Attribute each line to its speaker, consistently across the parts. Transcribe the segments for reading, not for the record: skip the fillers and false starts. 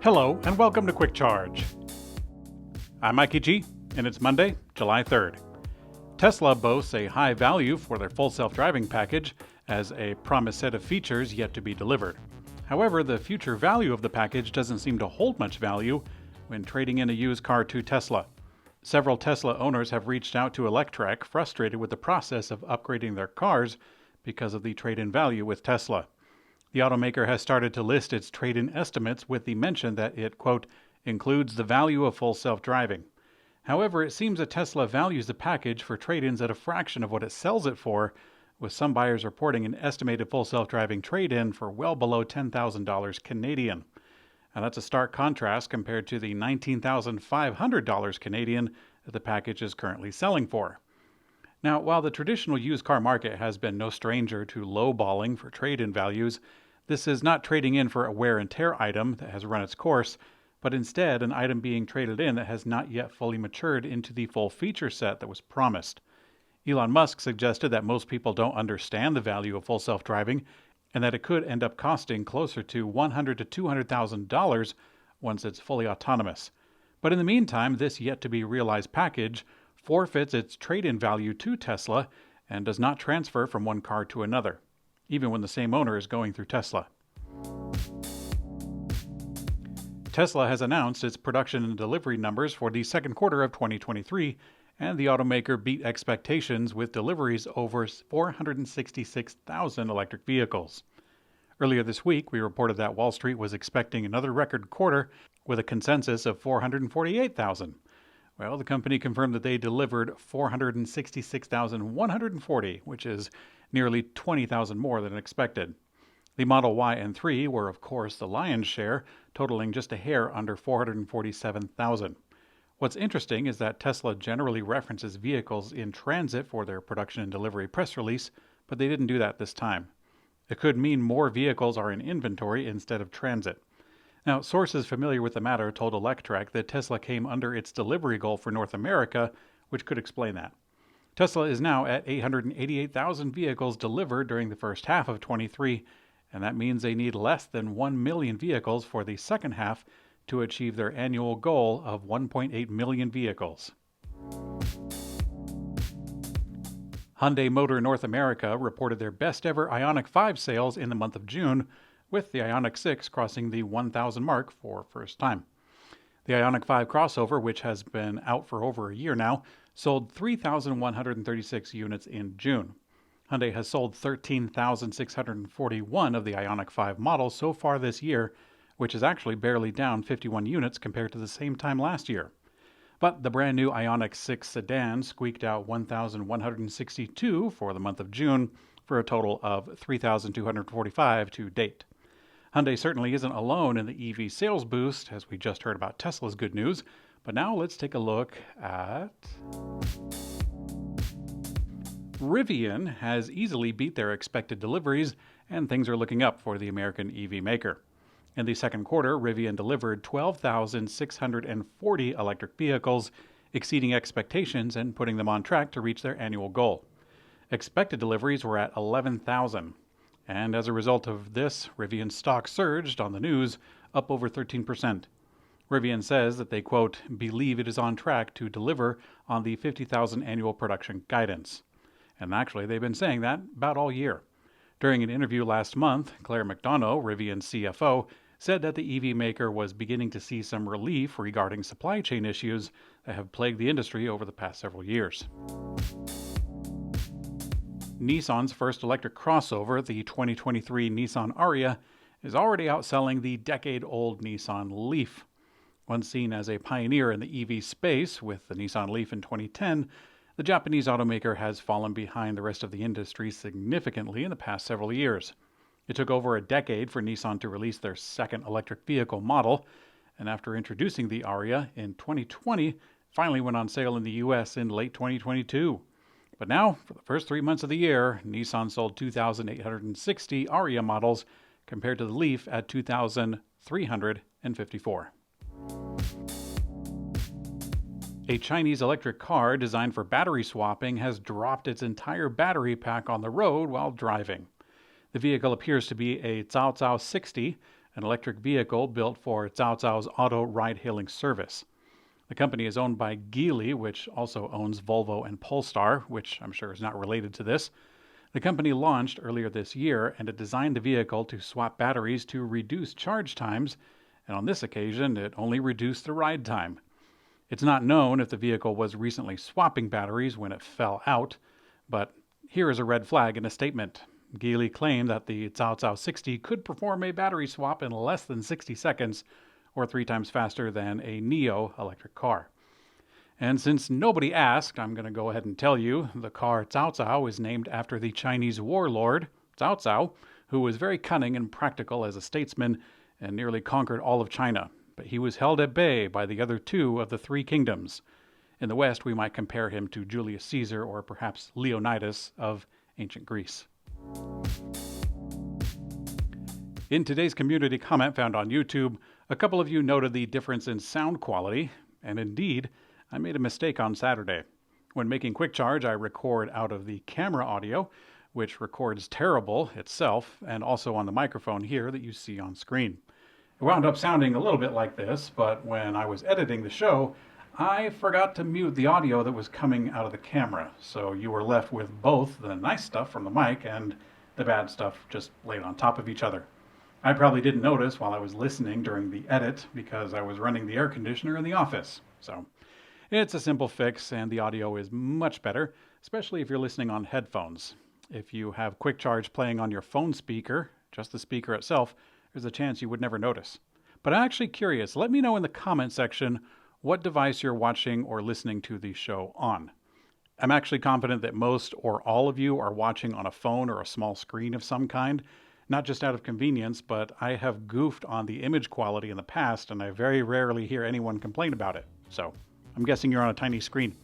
Speaker 1: Hello, and welcome to Quick Charge. I'm Mikey G, and it's Monday, July 3rd. Tesla boasts a high value for their full self-driving package as a promised set of features yet to be delivered. However, the future value of the package doesn't seem to hold much value when trading in a used car to Tesla. Several Tesla owners have reached out to Electrek, frustrated with the process of upgrading their cars because of the trade-in value with Tesla. The automaker has started to list its trade-in estimates with the mention that it, quote, includes the value of full self-driving. However, it seems that Tesla values the package for trade-ins at a fraction of what it sells it for, with some buyers reporting an estimated full self-driving trade-in for well below $10,000 Canadian. Now that's a stark contrast compared to the $19,500 Canadian that the package is currently selling for. Now, while the traditional used car market has been no stranger to lowballing for trade-in values, this is not trading in for a wear and tear item that has run its course, but instead an item being traded in that has not yet fully matured into the full feature set that was promised. Elon Musk suggested that most people don't understand the value of full self-driving and that it could end up costing closer to $100,000 to $200,000 once it's fully autonomous. But in the meantime, this yet-to-be-realized package forfeits its trade-in value to Tesla and does not transfer from one car to another, even when the same owner is going through Tesla. Tesla has announced its production and delivery numbers for the second quarter of 2023, and the automaker beat expectations with deliveries over 466,000 electric vehicles. Earlier this week, we reported that Wall Street was expecting another record quarter with a consensus of 448,000. Well, the company confirmed that they delivered 466,140, which is nearly 20,000 more than expected. The Model Y and 3 were, of course, the lion's share, totaling just a hair under 447,000. What's interesting is that Tesla generally references vehicles in transit for their production and delivery press release, but they didn't do that this time. It could mean more vehicles are in inventory instead of transit. Now, sources familiar with the matter told Electrek that Tesla came under its delivery goal for North America, which could explain that. Tesla is now at 888,000 vehicles delivered during the first half of 23, and that means they need less than 1 million vehicles for the second half to achieve their annual goal of 1.8 million vehicles. Hyundai Motor North America reported their best ever IONIQ 5 sales in the month of June, with the IONIQ 6 crossing the 1,000 mark for first time. The IONIQ 5 crossover, which has been out for over a year now, sold 3,136 units in June. Hyundai has sold 13,641 of the IONIQ 5 models so far this year, which is actually barely down 51 units compared to the same time last year. But the brand new IONIQ 6 sedan squeaked out 1,162 for the month of June, for a total of 3,245 to date. Hyundai certainly isn't alone in the EV sales boost, as we just heard about Tesla's good news, but now let's take a look at... Rivian has easily beat their expected deliveries, and things are looking up for the American EV maker. In the second quarter, Rivian delivered 12,640 electric vehicles, exceeding expectations and putting them on track to reach their annual goal. Expected deliveries were at 11,000. And as a result of this, Rivian stock surged on the news, up over 13%. Rivian says that they, quote, believe it is on track to deliver on the 50,000 annual production guidance. And actually, they've been saying that about all year. During an interview last month, Claire McDonough, Rivian's CFO, said that the EV maker was beginning to see some relief regarding supply chain issues that have plagued the industry over the past several years. Nissan's first electric crossover, the 2023 Nissan Ariya, is already outselling the decade-old Nissan Leaf. Once seen as a pioneer in the EV space with the Nissan Leaf in 2010, the Japanese automaker has fallen behind the rest of the industry significantly in the past several years. It took over a decade for Nissan to release their second electric vehicle model, and after introducing the Ariya in 2020, finally went on sale in the US in late 2022. But now, for the first 3 months of the year, Nissan sold 2,860 Ariya models compared to the Leaf at 2,354. A Chinese electric car designed for battery swapping has dropped its entire battery pack on the road while driving. The vehicle appears to be a Cao Cao 60, an electric vehicle built for Cao Cao's auto ride-hailing service. The company is owned by Geely, which also owns Volvo and Polestar, which I'm sure is not related to this. The company launched earlier this year, and it designed the vehicle to swap batteries to reduce charge times, and on this occasion, it only reduced the ride time. It's not known if the vehicle was recently swapping batteries when it fell out, but here is a red flag in a statement. Geely claimed that the Cao Cao 60 could perform a battery swap in less than 60 seconds, or 3 times faster than a Neo electric car. And since nobody asked, I'm going to go ahead and tell you, the car Cao Cao is named after the Chinese warlord, Cao Cao, who was very cunning and practical as a statesman and nearly conquered all of China. But he was held at bay by the other 2 of the 3 kingdoms. In the West, we might compare him to Julius Caesar or perhaps Leonidas of ancient Greece. In today's community comment found on YouTube, a couple of you noted the difference in sound quality, and indeed, I made a mistake on Saturday. When making Quick Charge, I record out of the camera audio, which records terrible itself, and also on the microphone here that you see on screen. It wound up sounding a little bit like this, but when I was editing the show, I forgot to mute the audio that was coming out of the camera, so you were left with both the nice stuff from the mic and the bad stuff just laid on top of each other. I probably didn't notice while I was listening during the edit because I was running the air conditioner in the office. So it's a simple fix and the audio is much better, especially if you're listening on headphones. If you have Quick Charge playing on your phone speaker, just the speaker itself, there's a chance you would never notice. But I'm actually curious. Let me know in the comment section what device you're watching or listening to the show on. I'm actually confident that most or all of you are watching on a phone or a small screen of some kind, not just out of convenience, but I have goofed on the image quality in the past and I very rarely hear anyone complain about it. So I'm guessing you're on a tiny screen.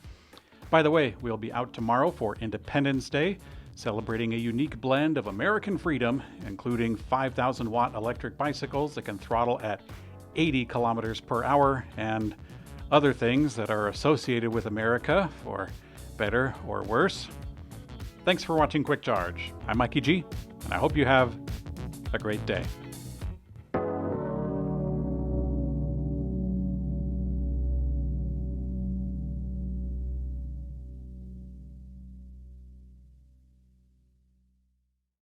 Speaker 1: By the way, we'll be out tomorrow for Independence Day, celebrating a unique blend of American freedom, including 5,000-watt electric bicycles that can throttle at 80 kilometers per hour and other things that are associated with America, for better or worse. Thanks for watching Quick Charge. I'm Mikey G, and I hope you have a great day.